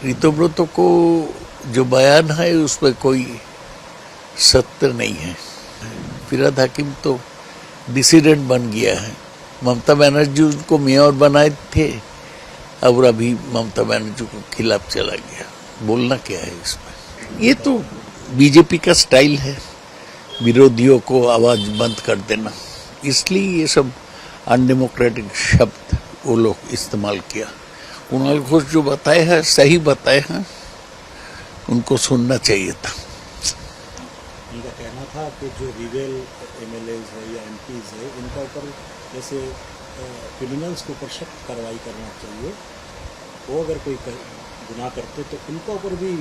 ऋतुव्रत को जो बयान है उसमें कोई सत्य नहीं है। फिरहाद हाकिम तो डिसिडेंट बन गया है। ममता बनर्जी उनको मेयर बनाए थे और अभी ममता बनर्जी को खिलाफ चला गया। बोलना क्या है इसमें? ये तो बीजेपी का स्टाइल है, विरोधियों को आवाज बंद कर देना, इसलिए ये सब अनडेमोक्रेटिक शब्द वो लोग इस्तेमाल किया। कुणाल घोष जो बताए हैं सही बताए हैं, उनको सुनना चाहिए था। उनका कहना था कि जो रिवेल एमएलएज है या एमपीज है इनका ऊपर जैसे क्रिमिनल्स के ऊपर सख्त कार्रवाई करना चाहिए। वो अगर कोई गुनाह करते तो उनका ऊपर भी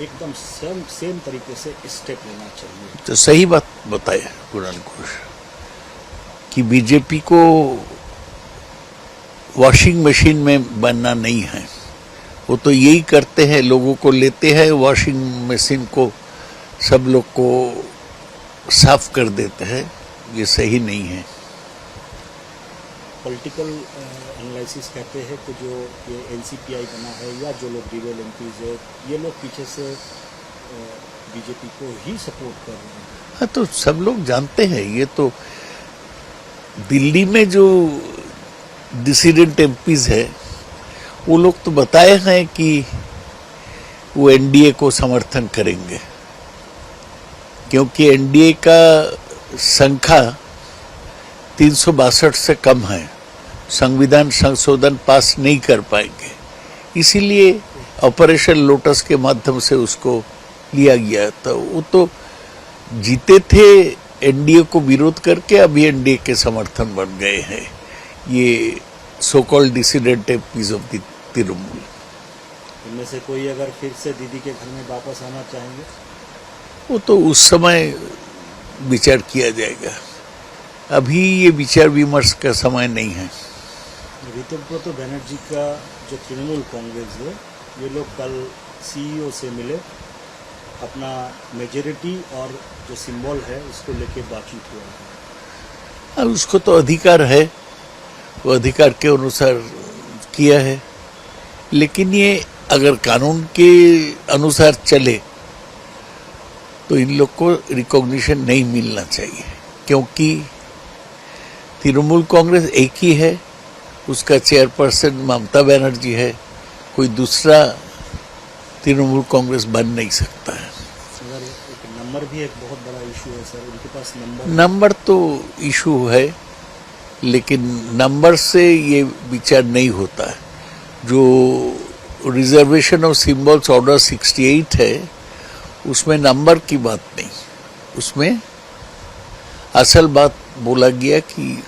एकदम सेम तरीके से स्टेप लेना चाहिए। तो सही बात बताया कुणाल घोष कि बीजेपी को वॉशिंग मशीन में बनना नहीं है। वो तो यही करते हैं, लोगों को लेते हैं, वॉशिंग मशीन को सब लोग को साफ कर देते हैं। ये सही नहीं है। पॉलिटिकल एनालिसिस कहते हैं कि जो ये एनसीपीआई बना है या जो लोग रिवेल एमपीज है ये लोग पीछे से बीजेपी को ही सपोर्ट कर रहे हैं। हाँ, तो सब लोग जानते हैं। ये तो दिल्ली में जो डिसिडेंट एमपीज है वो लोग तो बताए हैं कि वो एनडीए को समर्थन करेंगे, क्योंकि एनडीए का संख्या 362 से कम है, संविधान संशोधन पास नहीं कर पाएंगे। इसीलिए ऑपरेशन लोटस के माध्यम से उसको लिया गया। तो वो तो जीते थे एनडीए को विरोध करके, अभी एनडीए के समर्थन बन गए हैं ये so called dissident MPs of the Trinamool. इनमें से कोई अगर फिर से दीदी के घर में वापस आना चाहेंगे वो तो उस समय विचार किया जाएगा। अभी ये विचार विमर्श का समय नहीं है। ऋतुव्रत बनर्जी का जो तृणमूल कांग्रेस है ये लोग कल सीईओ से मिले, अपना मेजॉरिटी और जो सिंबल है उसको लेके बातचीत हुआ है। अब उसको तो अधिकार है, वो अधिकार के अनुसार किया है। लेकिन ये अगर कानून के अनुसार चले तो इन लोग को रिकॉग्निशन नहीं मिलना चाहिए, क्योंकि तृणमूल कांग्रेस एक ही है, उसका चेयरपर्सन ममता बनर्जी है, कोई दूसरा तृणमूल कांग्रेस बन नहीं सकता है। अगर एक नंबर भी एक बहुत बड़ा इशू है सर, उनके पास नंबर तो इशू है, लेकिन नंबर से ये विचार नहीं होता है। जो रिजर्वेशन ऑफ सिंबल्स ऑर्डर 68 है उसमें नंबर की बात नहीं, उसमें असल बात बोला गया कि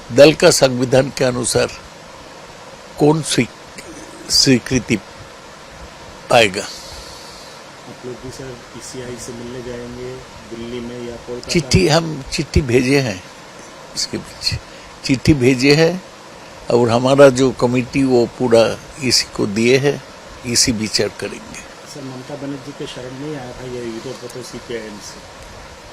दल का संविधान के अनुसार कौन स्वीकृति पाएगा। आप लोग भी सर पीसीआई से मिलने जाएंगे दिल्ली में या कोलकाता? हम चिट्ठी भेजे हैं, इसके पीछे चिट्ठी भेजे हैं और हमारा जो कमेटी वो पूरा इसी को दिए है, इसी विचार करेंगे। सर ममता बनर्जी के शरण नहीं आया था ये ऋतुव्रत सीपीआईएम से,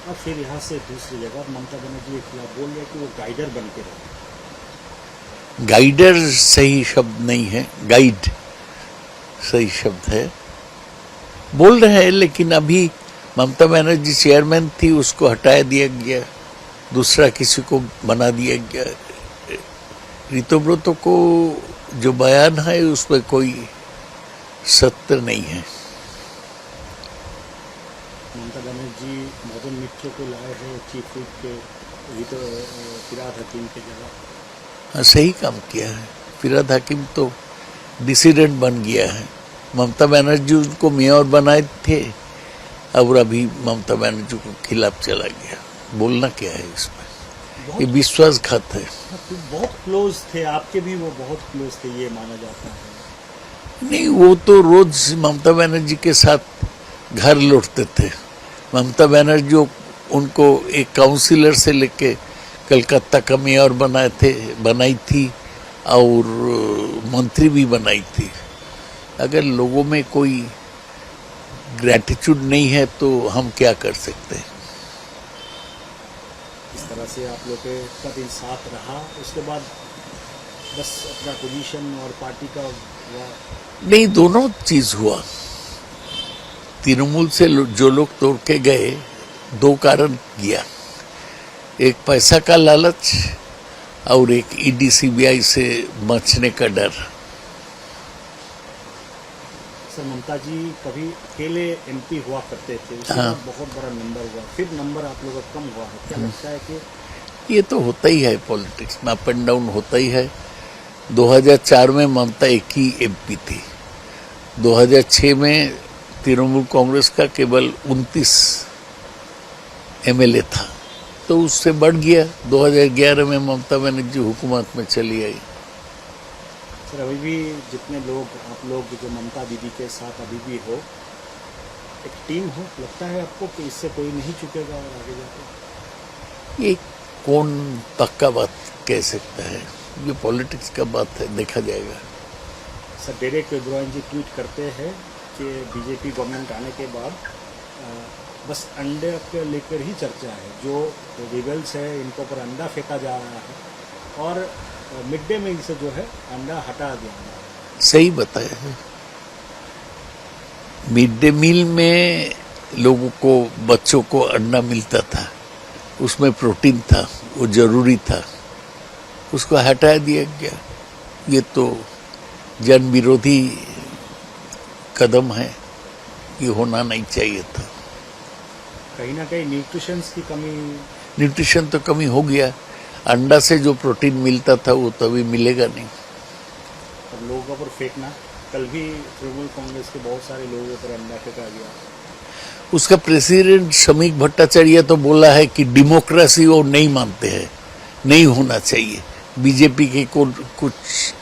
और फिर यहाँ से दूसरी जगह ममता बनर्जी के खिलाफ बोल रहे कि वो गाइडर बन के रहे। गाइडर सही शब्द नहीं है, गाइड सही शब्द है। बोल रहे हैं, लेकिन अभी ममता बनर्जी चेयरमैन थी, उसको हटाया दिया गया, दूसरा किसी को बना दिया गया। ऋतुव्रत को जो बयान है उसमें कोई सत्य नहीं है। ममता बनर्जी मदन मित्र को लाए हैं चीफ व्हिप के फिरहाद हकीम की जगह। हाँ, सही काम किया है। फिरहाद हाकिम तो डिसिडेंट बन गया है। ममता बनर्जी उनको मेयर बनाए थे और अभी ममता बनर्जी को खिलाफ चला गया। बोलना क्या है इसमें? ये विश्वासघात है। बहुत क्लोज थे आपके भी, वो बहुत क्लोज थे ये माना जाता है। नहीं, वो तो रोज ममता बनर्जी के साथ घर लौटते थे। ममता बनर्जी उनको एक काउंसिलर से लेके कलकत्ता का मेयर बनाई थी और मंत्री भी बनाई थी। अगर लोगों में कोई ग्रैटिट्यूड नहीं है तो हम क्या कर सकते हैं? इस तरह से आप लोग का दिन साथ रहा, उसके बाद बस अपना पोजीशन और पार्टी का हुआ? नहीं, दोनों चीज हुआ। तृणमूल से जो लोग तोड़ के गए, दो कारण किया। एक पैसा का लालच और एक ईडी सीबीआई से बचने का डर। सर, ममता जी कभी अकेले एमपी हुआ करते थे, उसके हाँ। बाद बहुत बड़ा नंबर हुआ, फिर नंबर आप लोगों का कम हुआ है। क्या लगता है कि ये तो होता ही है, पॉलिटिक्स में अप एंड डाउन होता ही है। 2004 में ममता एक ही एमपी थी। 2006 में तृणमूल कांग्रेस का केवल 29 एमएलए था, तो उससे बढ़ गया। 2011 में ममता बनर्जी हुकूमत में चली आई। सर, अभी भी जितने लोग आप लोग जो ममता दीदी के साथ अभी भी हो, एक टीम हो, लगता है आपको कि इससे कोई नहीं चुकेगा और आगे जाके? ये कौन पक्का बात कह सकता है, ये पॉलिटिक्स का बात है, देखा जाएगा। सर, डेरेक ओब्रायन जी ट्वीट करते हैं कि बीजेपी गवर्नमेंट आने के बाद बस अंडे के लेकर ही चर्चा है। जो रिबेल्स है इनके ऊपर अंडा फेंका जा रहा है और मिड डे मील से जो है अंडा हटा दिया जा रहा है। सही बताया है। मिड डे मील में लोगों को, बच्चों को अंडा मिलता था, उसमें प्रोटीन था, वो जरूरी था, उसको हटा दिया गया। ये तो जन विरोधी कदम है, ये होना नहीं चाहिए था। कहीं ना कहीं न्यूट्रिशंस की कमी, न्यूट्रिशन तो कमी हो गया। अंडा से जो प्रोटीन मिलता था वो तो अभी मिलेगा नहीं। और लोगों पर फेंकना, कल भी तृणमूल कांग्रेस के बहुत सारे लोगों पर अंडा फेंका गया। उसका प्रेसिडेंट श्रमिक भट्टाचार्य तो बोला है कि डेमोक्रेसी वो नहीं मानते हैं, नहीं होना चाहिए। बीजेपी के कुछ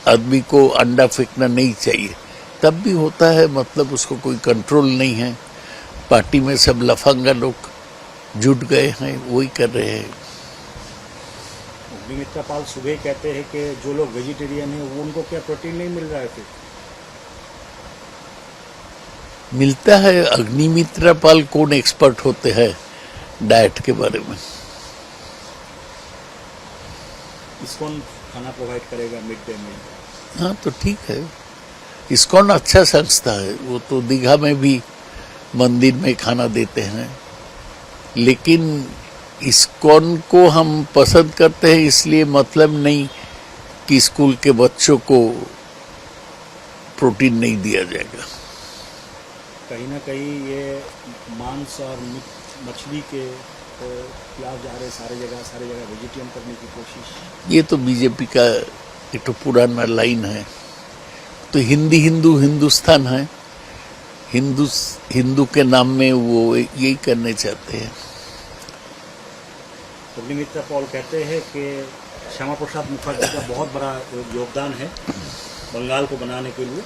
आदमी को अंडा फेंकना नहीं चाहिए, तब भी होता है। मतलब उसको कोई कंट्रोल नहीं है। पार्टी में सब लफंगा लोग जुट गए हैं, वही कर रहे हैं। अग्निमित्रा पाल सुबह कहते हैं कि जो लोग वेजिटेरियन हैं वो, उनको क्या प्रोटीन नहीं मिल रहा है? फिर मिलता है। अग्निमित्रा पाल कौन एक्सपर्ट होते हैं डाइट के बारे में? इस्कॉन खाना प्रोवाइड करेगा मिड डे मील। हाँ, तो ठीक है। इस्कॉन अच्छा संस्था है, वो तो दीघा में भी मंदिर में खाना देते हैं। लेकिन इस्कॉन को हम पसंद करते हैं इसलिए मतलब नहीं कि स्कूल के बच्चों को प्रोटीन नहीं दिया जाएगा। कहीं ना कहीं ये मांस और मछली के खिलाफ जा रहे, सारी जगह वेजिटेरियन करने की कोशिश। ये तो बीजेपी का एक तो पुराना लाइन है। तो हिंदुस्तान है, हिंदू के नाम में वो यही करने चाहते हैं। अग्निमित्रा पॉल कहते हैं कि श्यामा प्रसाद मुखर्जी का बहुत बड़ा योगदान है बंगाल को बनाने के लिए,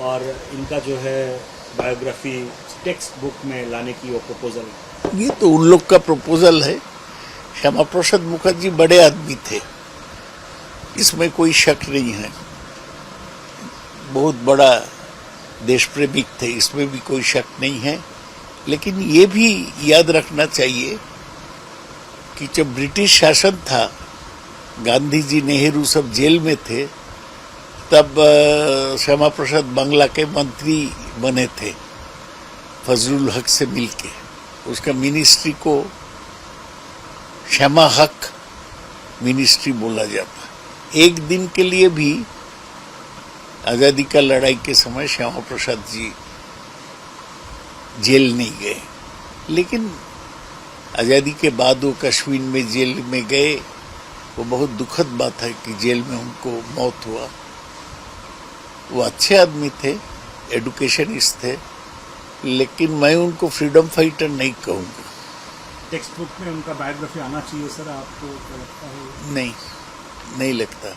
और इनका जो है बायोग्राफी टेक्स्ट बुक में लाने की वो प्रपोजल। ये तो उन लोग का प्रपोजल है। श्यामा प्रसाद मुखर्जी बड़े आदमी थे, इसमें कोई शक नहीं है। बहुत बड़ा देश प्रेमिक थे, इसमें भी कोई शक नहीं है। लेकिन ये भी याद रखना चाहिए कि जब ब्रिटिश शासन था, गांधी जी, नेहरू सब जेल में थे, तब श्यामा प्रसाद बांग्ला के मंत्री बने थे फजलुल हक से मिलके। उसका मिनिस्ट्री को श्यामा हक मिनिस्ट्री बोला जाता। एक दिन के लिए भी आज़ादी का लड़ाई के समय श्यामा प्रसाद जी जेल नहीं गए। लेकिन आज़ादी के बाद वो कश्मीर में जेल में गए, वो बहुत दुखद बात है कि जेल में उनको मौत हुआ। वो अच्छे आदमी थे, एडुकेशनिस्ट थे, लेकिन मैं उनको फ्रीडम फाइटर नहीं कहूँगा। टेक्स्ट बुक में उनका बायोग्राफी आना चाहिए सर, आपको क्या लगता है? नहीं लगता।